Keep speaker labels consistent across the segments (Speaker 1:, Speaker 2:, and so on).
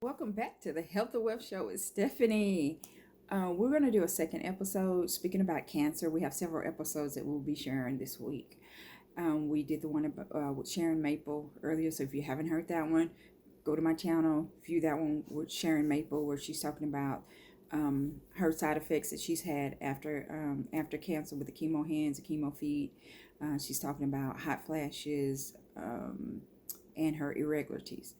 Speaker 1: Welcome back to the Health and Wealth Show with Stephanie. We're going to do a second episode speaking about cancer. We have several episodes that we'll be sharing this week. We did the one with Sharon Maple earlier, so if you haven't heard that one, go to my channel, view that one with Sharon Maple, where she's talking about her side effects that she's had after cancer with the chemo hands, the chemo feet. She's talking about hot flashes and her irregularities.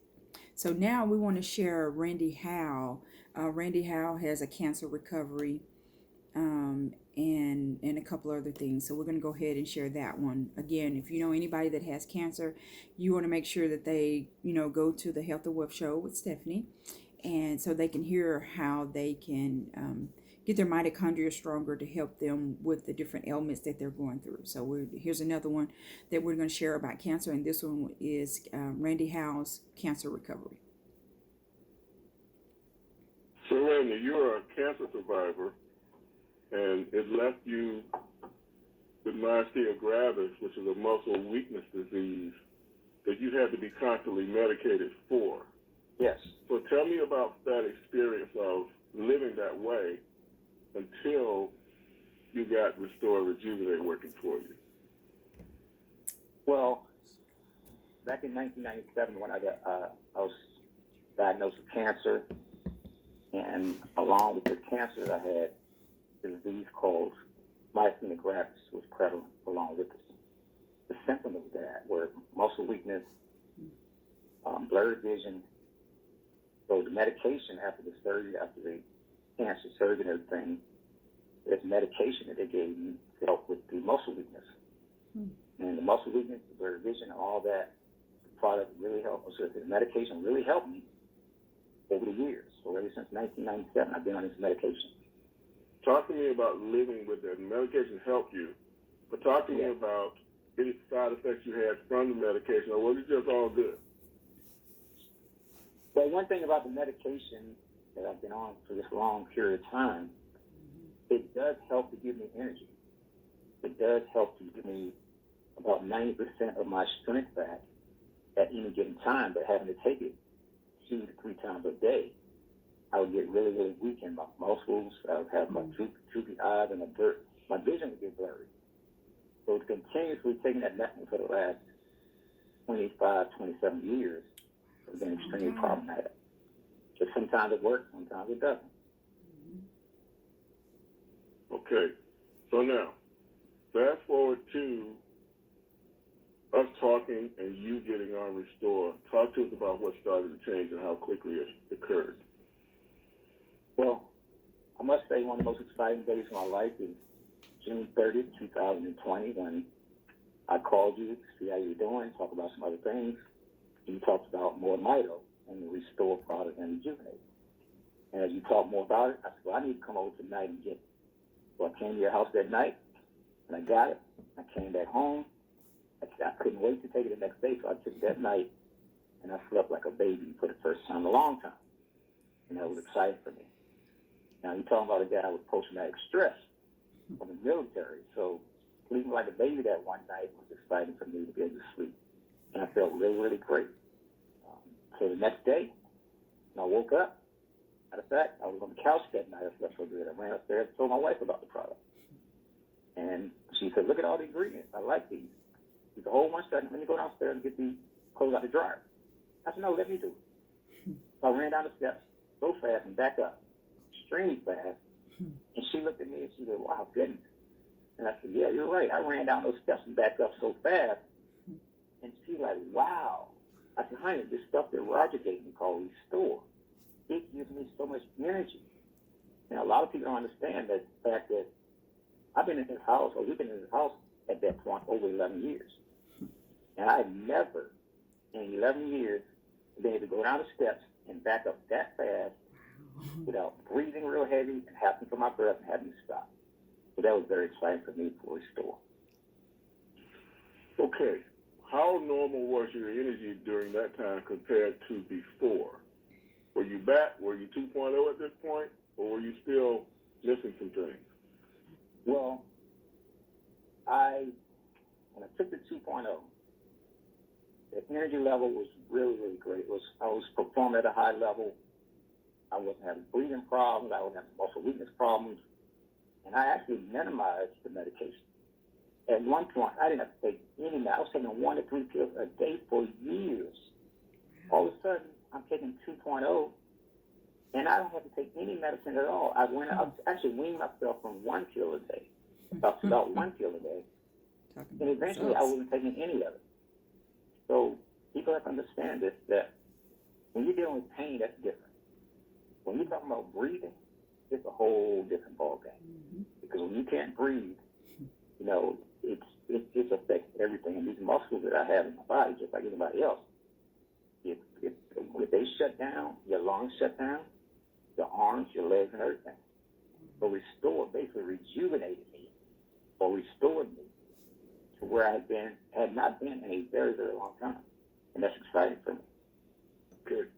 Speaker 1: So now we want to share Randy Howell. Randy Howell has a cancer recovery and a couple other things. So we're going to go ahead and share that one. Again, if you know anybody that has cancer, you want to make sure that they, go to the Health and Wealth Show with Stephanie, and so they can hear how they can get their mitochondria stronger to help them with the different ailments that they're going through. So here's another one that we're going to share about cancer, and this one is Randy Howell's cancer recovery.
Speaker 2: So, Randy, you're a cancer survivor, and it left you with myasthenia gravis, which is a muscle weakness disease that you had to be constantly medicated for.
Speaker 3: Yes.
Speaker 2: So tell me about that experience of living that way until you got Restore Rejuvenate working for you.
Speaker 3: Well, back in 1997, when I was diagnosed with cancer, and along with the cancer, I had a disease called myasthenia gravis was prevalent along with it. The symptoms of that were muscle weakness, blurred vision. So the medication after the surgery, after the cancer surgery and everything, there's medication that they gave me to help with the muscle weakness. And the muscle weakness, the blurred vision, and all that, the product really helped. So the medication really helped me over the years. So ever since 1997, I've been on this medication.
Speaker 2: Talk to me about living with that. Medication helped you, but talk to me about any side effects you had from the medication, or was it just all good?
Speaker 3: Well, one thing about the medication that I've been on for this long period of time, it does help to give me energy. It does help to give me about 90% of my strength back at any given time, but having to take it 2 to 3 times a day, I would get really, really weak in my muscles. I would have my droopy eyes, and my vision would get blurry. So continuously taking that medicine for the last 25, 27 years has been extremely problematic. So sometimes it works, sometimes it doesn't.
Speaker 2: Okay. So now, fast forward to us talking and you getting on Restore. Talk to us about what started to change and how quickly it occurred.
Speaker 3: Well, I must say one of the most exciting days of my life is June 30th, 2020, when I called you to see how you were doing, talk about some other things. You talked about MoreMito and the Restore product and Rejuvenate. And as you talked more about it, I said, well, I need to come over tonight and get it. So I came to your house that night, and I got it. I came back home. I couldn't wait to take it the next day, so I took it that night, and I slept like a baby for the first time in a long time. And that was exciting for me. Now, you're talking about a guy with post-traumatic stress from the military. So sleeping like a baby that one night was exciting for me to be able to sleep. And I felt really, really great. So the next day, when I woke up, matter of fact, I was on the couch that night. I slept so good. I ran upstairs and told my wife about the product. And she said, look at all the ingredients. I like these. She said, hold 1 second. Let me go downstairs and get these clothes out the dryer. I said, no, let me do it. So I ran down the steps so fast and back up, extremely fast. And she looked at me and she said, wow, goodness. And I said, yeah, you're right. I ran down those steps and backed up so fast. And she's like, wow. I said, honey, this stuff that Roger gave me called Restore, it gives me so much energy. And a lot of people don't understand that fact that I've been in his house, or we've been in his house at that point over 11 years. And I've never, in 11 years, been able to go down the steps and back up that fast without breathing real heavy and having for my breath and having to stop. So that was very exciting for me for Restore.
Speaker 2: Okay. How normal was your energy during that time compared to before? Were you back? Were you 2.0 at this point? Or were you still missing some things?
Speaker 3: Well, when I took the 2.0, the energy level was really, really great. I was performing at a high level. I wasn't having breathing problems. I wasn't having muscle weakness problems. And I actually minimized the medication. At one point, I didn't have to take any medicine. I was taking 1 to 3 pills a day for years. All of a sudden, I'm taking 2.0, and I don't have to take any medicine at all. I actually weaned myself from 1 pill a day, about 1 pill a day. And eventually, I wasn't taking any of it. So people have to understand this, that when you're dealing with pain, that's different. When you're talking about breathing, it's a whole different ballgame. Mm-hmm. Because when you can't breathe, you know, it affects everything. And these muscles that I have in my body, just like anybody else, if they shut down, your lungs shut down, your arms, your legs, and everything. So basically rejuvenated me, or restored me to where I had not been in a very, very long time. And that's exciting for me. Good.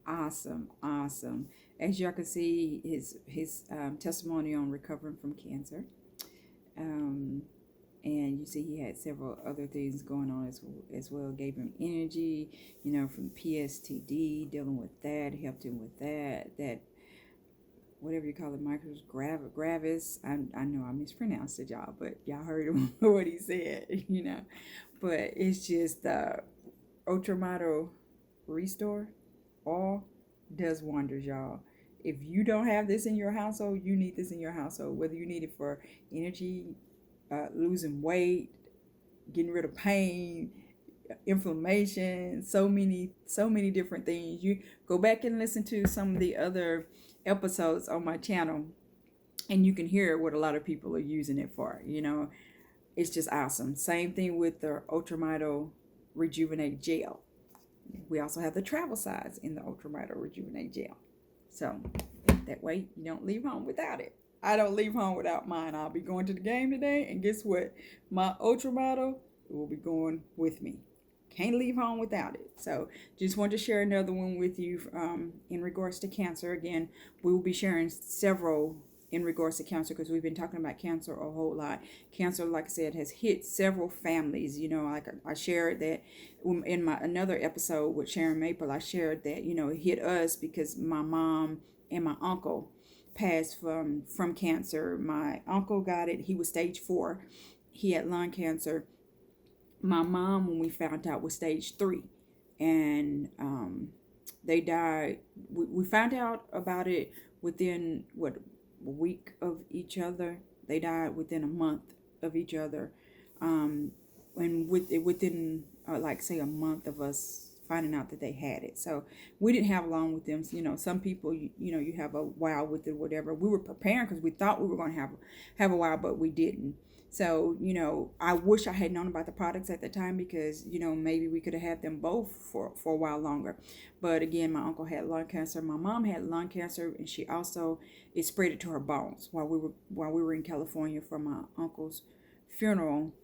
Speaker 1: Awesome. As y'all can see, his testimony on recovering from cancer. And you see he had several other things going on as well. Gave him energy, you know, from PSTD, dealing with that, helped him with that whatever you call it, micros gravis. I know I mispronounced it, y'all, but y'all heard what he said, you know. But it's just UltraMito Restore all does wonders, y'all. If you don't have this in your household, you need this in your household. Whether you need it for energy, losing weight, getting rid of pain, inflammation, so many different things. You go back and listen to some of the other episodes on my channel, and you can hear what a lot of people are using it for. You know, it's just awesome. Same thing with the UltraMito Rejuvenate Gel. We also have the travel size in the UltraMito Rejuvenate Gel. So that way you don't leave home without it. I don't leave home without mine. I'll be going to the game today, and guess what? My UltraMito will be going with me. Can't leave home without it. So just wanted to share another one with you in regards to cancer. Again, we will be sharing several in regards to cancer because we've been talking about cancer a whole lot. Cancer, like I said, has hit several families. You know, like I shared that in my another episode with Sharon Maple. I shared that, you know, it hit us because my mom and my uncle passed from cancer. My uncle got it. He was stage 4. He had lung cancer. My mom, when we found out, was stage 3, and they died. We found out about it within a week of each other. They died within a month of each other, and within like say a month of us finding out that they had it. So we didn't have long with them. You know, some people, you know, you have a while with it, whatever. We were preparing because we thought we were going to have a while, but we didn't. So, you know, I wish I had known about the products at the time because, you know, maybe we could have had them both for a while longer. But again, my uncle had lung cancer. My mom had lung cancer, and she also, it spread it to her bones while we were in California for my uncle's funeral.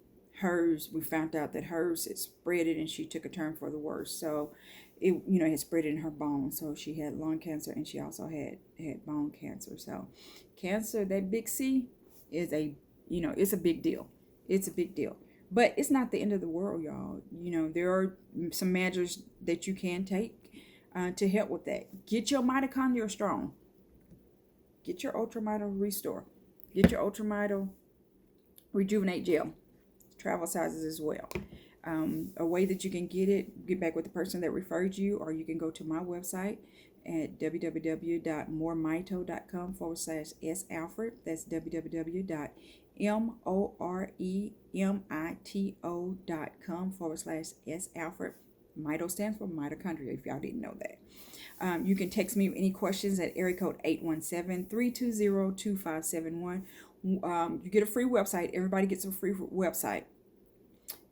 Speaker 1: We found out that hers had spread it, and she took a turn for the worse. So it, you know, it had spread it in her bones. So she had lung cancer, and she also had bone cancer. So cancer, that big C, is it's a big deal. It's a big deal. But it's not the end of the world, y'all. You know, there are some measures that you can take to help with that. Get your mitochondria strong. Get your UltraMito Restore. Get your UltraMito Rejuvenate Gel. Travel sizes as well. A way that you can get back with the person that referred you, or you can go to my website at www.moremito.com/salford. That's www.moremito.com/salford. Mito stands for mitochondria, if y'all didn't know that. You can text me any questions at area code 817-320-2571. You get a free website. Everybody gets a free website.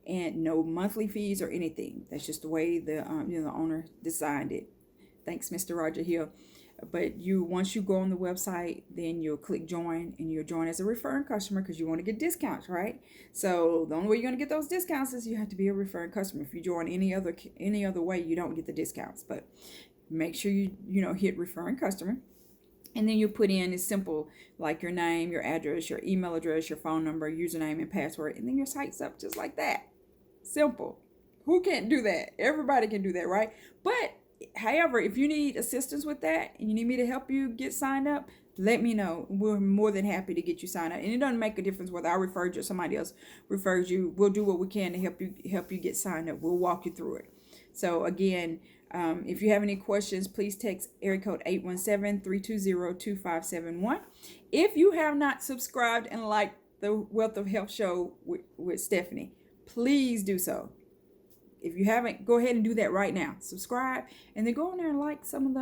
Speaker 1: And no monthly fees or anything. That's just the way the owner designed it. Thanks, Mr. Roger Hill. But once you go on the website, then you'll click join, and you'll join as a referring customer because you want to get discounts, right? So the only way you're going to get those discounts is you have to be a referring customer. If you join any other way, you don't get the discounts. But make sure you hit referring customer. And then you put in, it's simple, like your name, your address, your email address, your phone number, username, and password. And then your site's up just like that. Simple. Who can't do that? Everybody can do that, right? But however, if you need assistance with that and you need me to help you get signed up, let me know. We're more than happy to get you signed up. And it doesn't make a difference whether I referred you or somebody else refers you. We'll do what we can to help you get signed up. We'll walk you through it. So again, if you have any questions, please text area code 817-320-2571. If you have not subscribed and liked the Wealth of Health show with Stephanie, please do so. If you haven't, go ahead and do that right now. Subscribe and then go on there and like some of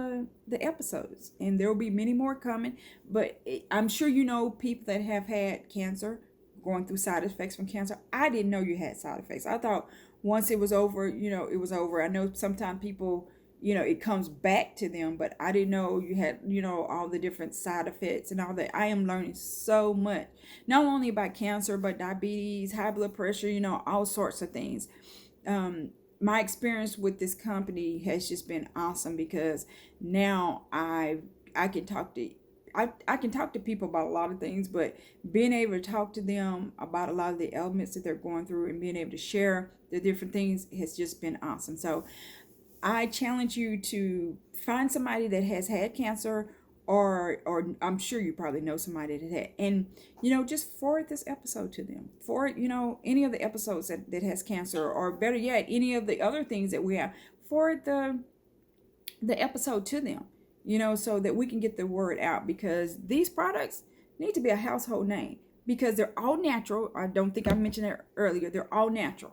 Speaker 1: the episodes. And there will be many more coming. But I'm sure you know people that have had cancer, going through side effects from cancer. I didn't know you had side effects. I thought once it was over, it was over. I know sometimes people, it comes back to them, but I didn't know you had, all the different side effects and all that. I am learning so much, not only about cancer, but diabetes, high blood pressure, all sorts of things. My experience with this company has just been awesome because now I can talk to I can talk to people about a lot of things, but being able to talk to them about a lot of the elements that they're going through and being able to share the different things has just been awesome. So I challenge you to find somebody that has had cancer, or I'm sure you probably know somebody that had, and just forward this episode to them. Forward, any of the episodes that has cancer, or better yet, any of the other things that we have. Forward the episode to them, so that we can get the word out, because these products need to be a household name because they're all natural. I don't think I mentioned that earlier. They're all natural.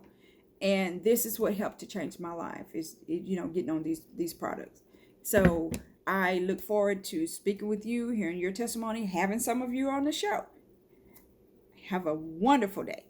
Speaker 1: And this is what helped to change my life is, getting on these products. So I look forward to speaking with you, hearing your testimony, having some of you on the show. Have a wonderful day.